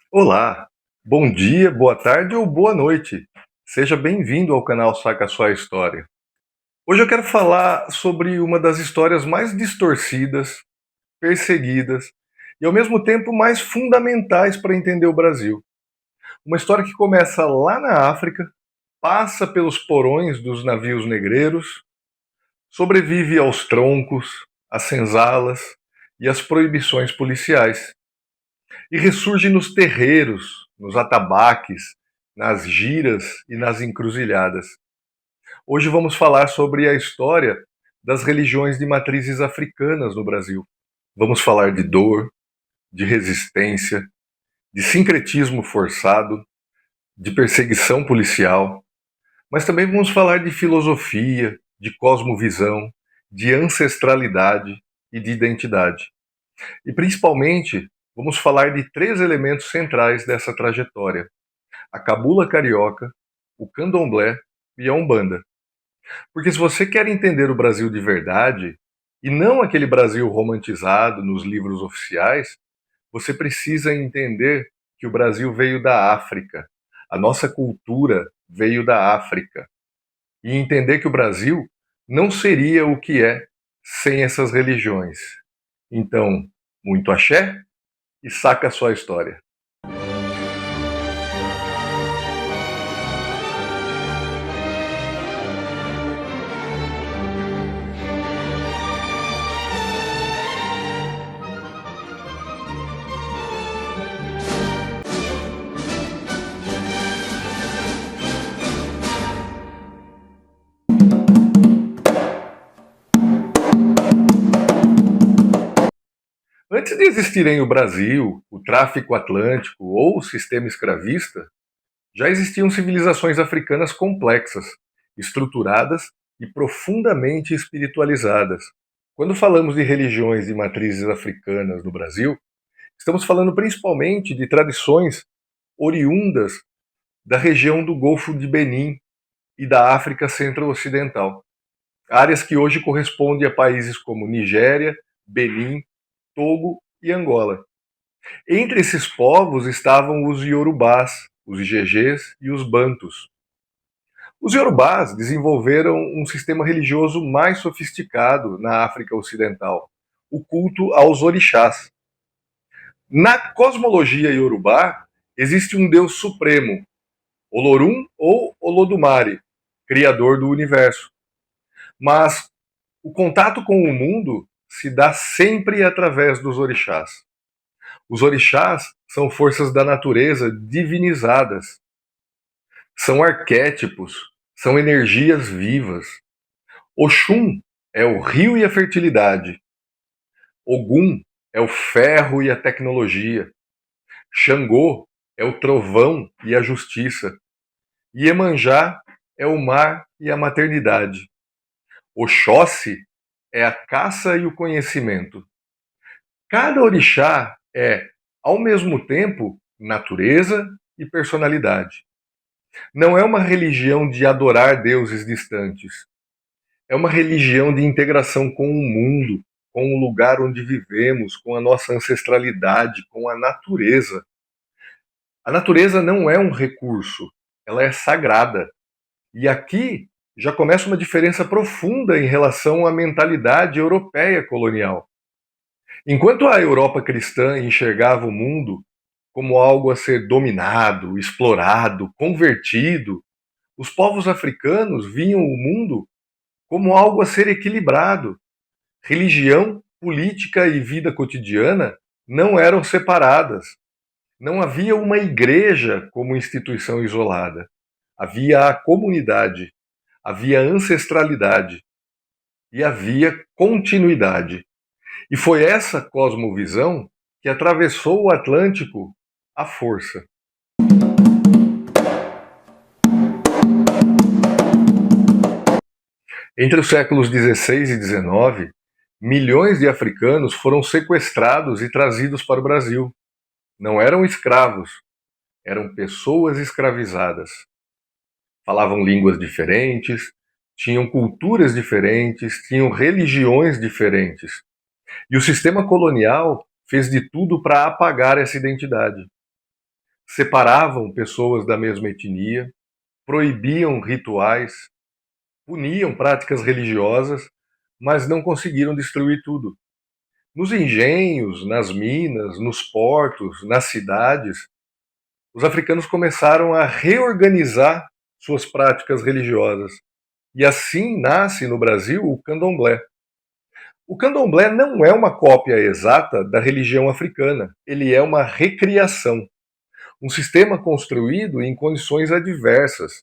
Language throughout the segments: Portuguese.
Olá, bom dia, boa tarde ou boa noite. Seja bem-vindo ao canal Saca Sua História. Hoje eu quero falar sobre uma das histórias mais distorcidas, perseguidas e ao mesmo tempo mais fundamentais para entender o Brasil. Uma história que começa lá na África, passa pelos porões dos navios negreiros, sobrevive aos troncos, às senzalas e às proibições policiais e ressurge nos terreiros, nos atabaques, nas giras e nas encruzilhadas. Hoje vamos falar sobre a história das religiões de matrizes africanas no Brasil. Vamos falar de dor, de resistência, de sincretismo forçado, de perseguição policial, mas também vamos falar de filosofia, de cosmovisão, de ancestralidade e de identidade. E principalmente, vamos falar de três elementos centrais dessa trajetória: a cabula carioca, o candomblé e a umbanda. Porque se você quer entender o Brasil de verdade, e não aquele Brasil romantizado nos livros oficiais, você precisa entender que o Brasil veio da África. A nossa cultura veio da África. E entender que o Brasil não seria o que é sem essas religiões. Então, muito axé e saca a sua história. Antes de existirem o Brasil, o tráfico atlântico ou o sistema escravista, já existiam civilizações africanas complexas, estruturadas e profundamente espiritualizadas. Quando falamos de religiões de matrizes africanas no Brasil, estamos falando principalmente de tradições oriundas da região do Golfo de Benin e da África Centro-Ocidental, áreas que hoje correspondem a países como Nigéria, Benin, Togo e Angola. Entre esses povos estavam os Iorubás, os Igegês e os Bantus. Os Iorubás desenvolveram um sistema religioso mais sofisticado na África Ocidental, o culto aos orixás. Na cosmologia iorubá, existe um deus supremo, Olorum ou Olodumare, criador do universo. Mas o contato com o mundo se dá sempre através dos orixás. Os orixás são forças da natureza divinizadas, são arquétipos, são energias vivas. Oxum é o rio e a fertilidade. Ogum é o ferro e a tecnologia. Xangô é o trovão e a justiça. Iemanjá é o mar e a maternidade. Oxóssi é a caça e o conhecimento. Cada orixá é, ao mesmo tempo, natureza e personalidade. Não é uma religião de adorar deuses distantes. É uma religião de integração com o mundo, com o lugar onde vivemos, com a nossa ancestralidade, com a natureza. A natureza não é um recurso, ela é sagrada. E aqui já começa uma diferença profunda em relação à mentalidade europeia colonial. Enquanto a Europa cristã enxergava o mundo como algo a ser dominado, explorado, convertido, os povos africanos viam o mundo como algo a ser equilibrado. Religião, política e vida cotidiana não eram separadas. Não havia uma igreja como instituição isolada. Havia a comunidade, havia ancestralidade e havia continuidade. E foi essa cosmovisão que atravessou o Atlântico à força. Entre os séculos XVI e XIX, milhões de africanos foram sequestrados e trazidos para o Brasil. Não eram escravos, eram pessoas escravizadas. Falavam línguas diferentes, tinham culturas diferentes, tinham religiões diferentes. E o sistema colonial fez de tudo para apagar essa identidade. separavam pessoas da mesma etnia, proibiam rituais, puniam práticas religiosas, mas não conseguiram destruir tudo. Nos engenhos, nas minas, nos portos, nas cidades, os africanos começaram a reorganizar suas práticas religiosas. E assim nasce no Brasil o candomblé. O candomblé não é uma cópia exata da religião africana, ele é uma recriação, um sistema construído em condições adversas.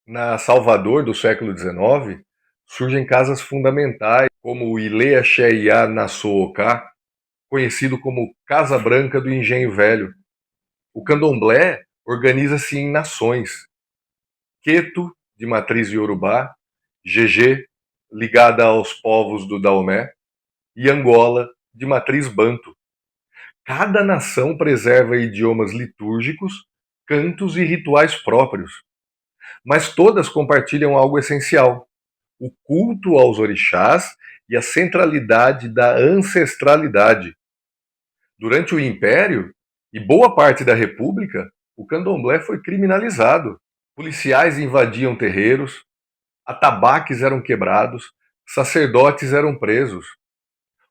Na Salvador do século XIX, surgem casas fundamentais, como o Ile Axé Iá Nassooká, conhecido como Casa Branca do Engenho Velho. O candomblé organiza-se em nações. Queto, de matriz iorubá, Gegé, ligada aos povos do Daomé, e Angola, de matriz banto. Cada nação preserva idiomas litúrgicos, cantos e rituais próprios, mas todas compartilham algo essencial: o culto aos orixás e a centralidade da ancestralidade. Durante o Império e boa parte da República, o candomblé foi criminalizado. Policiais invadiam terreiros, atabaques eram quebrados, sacerdotes eram presos.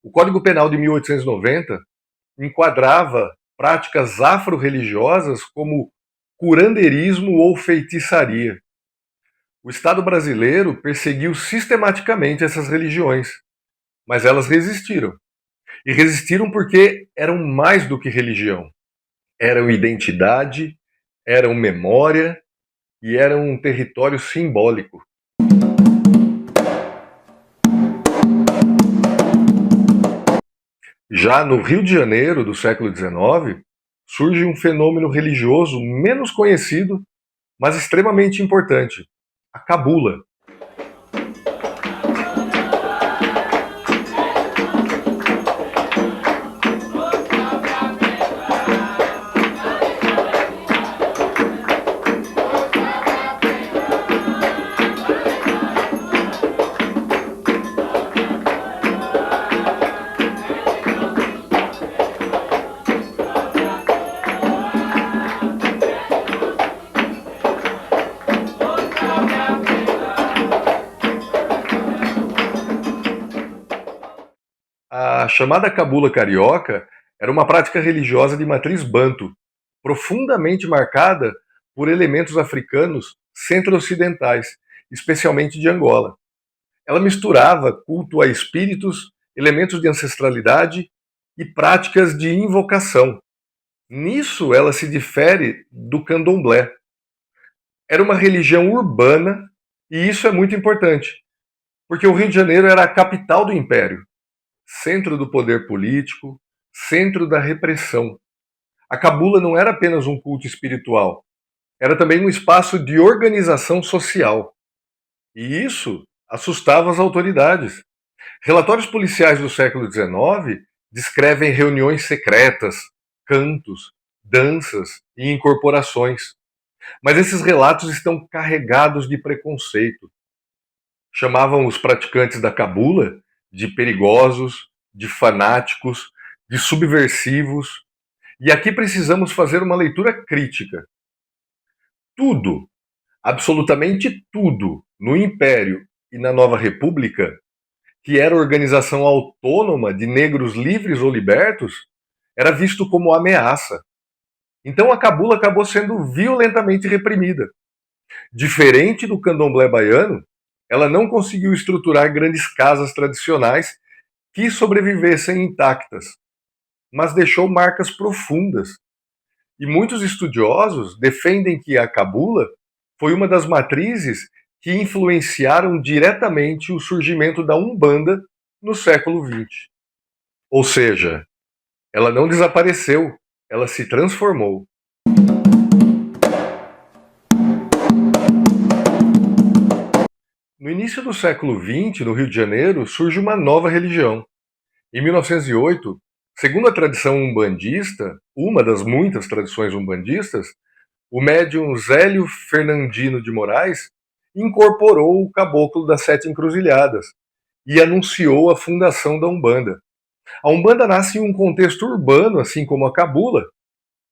O Código Penal de 1890 enquadrava práticas afro-religiosas como curanderismo ou feitiçaria. O Estado brasileiro perseguiu sistematicamente essas religiões, mas elas resistiram. E resistiram porque eram mais do que religião. Eram identidade, eram memória e eram um território simbólico. Já no Rio de Janeiro do século XIX, surge um fenômeno religioso menos conhecido, mas extremamente importante: a cabula. A chamada cabula carioca era uma prática religiosa de matriz banto, profundamente marcada por elementos africanos centro-ocidentais, especialmente de Angola. Ela misturava culto a espíritos, elementos de ancestralidade e práticas de invocação. Nisso ela se difere do candomblé. Era uma religião urbana e isso é muito importante, porque o Rio de Janeiro era a capital do império, centro do poder político, centro da repressão. A cabula não era apenas um culto espiritual, era também um espaço de organização social. E isso assustava as autoridades. Relatórios policiais do século XIX descrevem reuniões secretas, cantos, danças e incorporações. Mas esses relatos estão carregados de preconceito. Chamavam os praticantes da cabula de perigosos, de fanáticos, de subversivos. E aqui precisamos fazer uma leitura crítica. Tudo, absolutamente tudo, no Império e na Nova República, que era organização autônoma de negros livres ou libertos, era visto como ameaça. Então a cabula acabou sendo violentamente reprimida. Diferente do candomblé baiano, ela não conseguiu estruturar grandes casas tradicionais que sobrevivessem intactas, mas deixou marcas profundas. E muitos estudiosos defendem que a cabula foi uma das matrizes que influenciaram diretamente o surgimento da Umbanda no século XX. Ou seja, ela não desapareceu, ela se transformou. No início do século XX, no Rio de Janeiro, surge uma nova religião. Em 1908, Segundo a tradição umbandista, uma das muitas tradições umbandistas, o médium Zélio Fernandino de Moraes incorporou o caboclo das Sete Encruzilhadas e anunciou a fundação da Umbanda. A Umbanda nasce em um contexto urbano, assim como a cabula,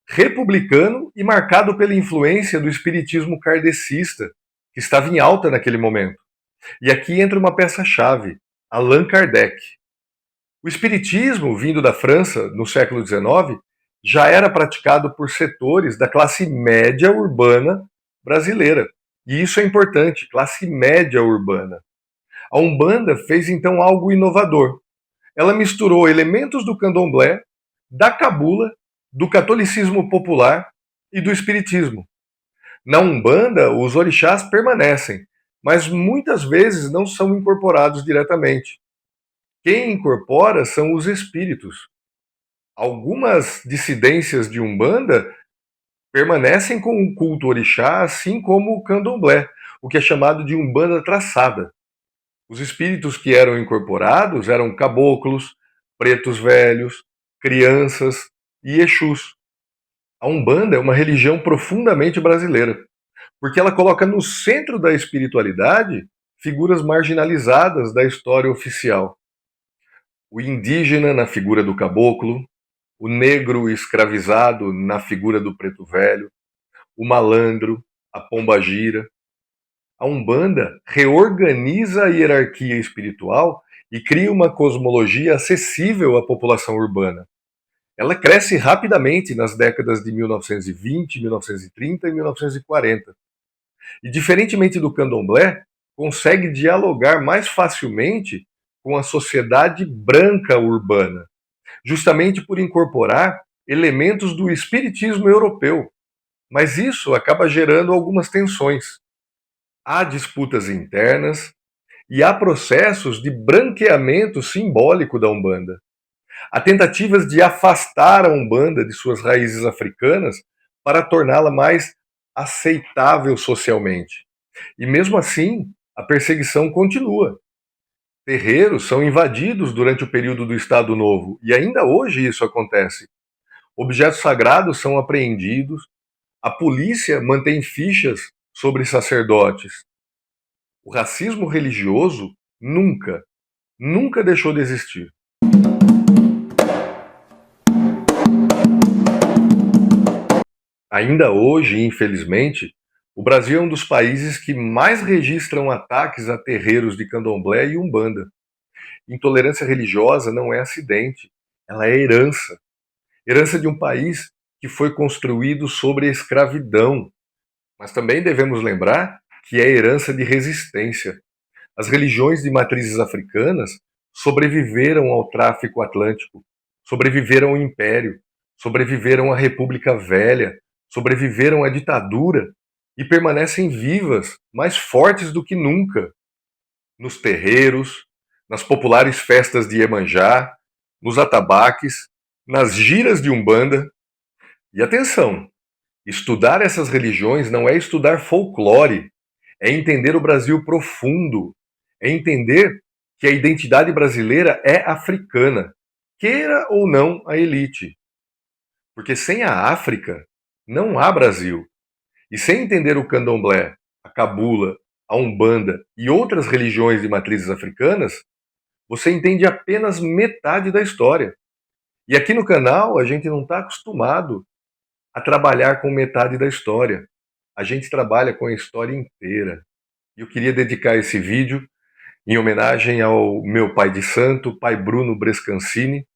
republicano e marcado pela influência do espiritismo kardecista, que estava em alta naquele momento. E aqui entra uma peça-chave, Allan Kardec. O espiritismo, vindo da França no século XIX, já era praticado por setores da classe média urbana brasileira. E isso é importante, classe média urbana. A Umbanda fez então algo inovador. Ela misturou elementos do candomblé, da cabula, do catolicismo popular e do espiritismo. Na Umbanda, os orixás permanecem, mas muitas vezes não são incorporados diretamente. Quem incorpora são os espíritos. Algumas dissidências de Umbanda permanecem com o culto orixá, assim como o candomblé, o que é chamado de Umbanda traçada. Os espíritos que eram incorporados eram caboclos, pretos velhos, crianças e exus. A Umbanda é uma religião profundamente brasileira, porque ela coloca no centro da espiritualidade figuras marginalizadas da história oficial. O indígena na figura do caboclo, o negro escravizado na figura do preto velho, o malandro, a pombagira. A Umbanda reorganiza a hierarquia espiritual e cria uma cosmologia acessível à população urbana. Ela cresce rapidamente nas décadas de 1920, 1930 e 1940. E, diferentemente do candomblé, consegue dialogar mais facilmente com a sociedade branca urbana, justamente por incorporar elementos do espiritismo europeu. Mas isso acaba gerando algumas tensões. Há disputas internas e há processos de branqueamento simbólico da Umbanda. Há tentativas de afastar a Umbanda de suas raízes africanas para torná-la mais aceitável socialmente. E mesmo assim, a perseguição continua. Terreiros são invadidos durante o período do Estado Novo, e ainda hoje isso acontece. Objetos sagrados são apreendidos, a polícia mantém fichas sobre sacerdotes. O racismo religioso nunca deixou de existir. Ainda hoje, infelizmente, o Brasil é um dos países que mais registram ataques a terreiros de candomblé e umbanda. Intolerância religiosa não é acidente, ela é herança. Herança de um país que foi construído sobre a escravidão. Mas também devemos lembrar que é herança de resistência. As religiões de matrizes africanas sobreviveram ao tráfico atlântico, sobreviveram ao império, sobreviveram à República Velha, sobreviveram à ditadura e permanecem vivas, mais fortes do que nunca, nos terreiros, nas populares festas de Iemanjá, nos atabaques, nas giras de Umbanda. E atenção, estudar essas religiões não é estudar folclore, é entender o Brasil profundo, é entender que a identidade brasileira é africana, queira ou não a elite. Porque sem a África não há Brasil. E sem entender o candomblé, a cabula, a umbanda e outras religiões de matrizes africanas, você entende apenas metade da história. E aqui no canal a gente não está acostumado a trabalhar com metade da história. A gente trabalha com a história inteira. E eu queria dedicar esse vídeo em homenagem ao meu pai de santo, pai Bruno Brescancini,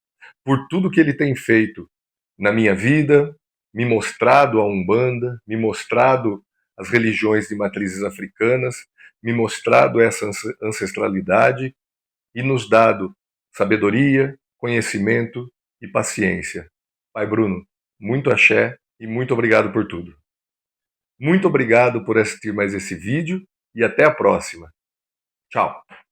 por tudo que ele tem feito na minha vida, me mostrado a Umbanda, me mostrado as religiões de matrizes africanas, me mostrado essa ancestralidade e nos dado sabedoria, conhecimento e paciência. Pai Bruno, muito axé e muito obrigado por tudo. Muito obrigado por assistir mais esse vídeo e até a próxima. Tchau!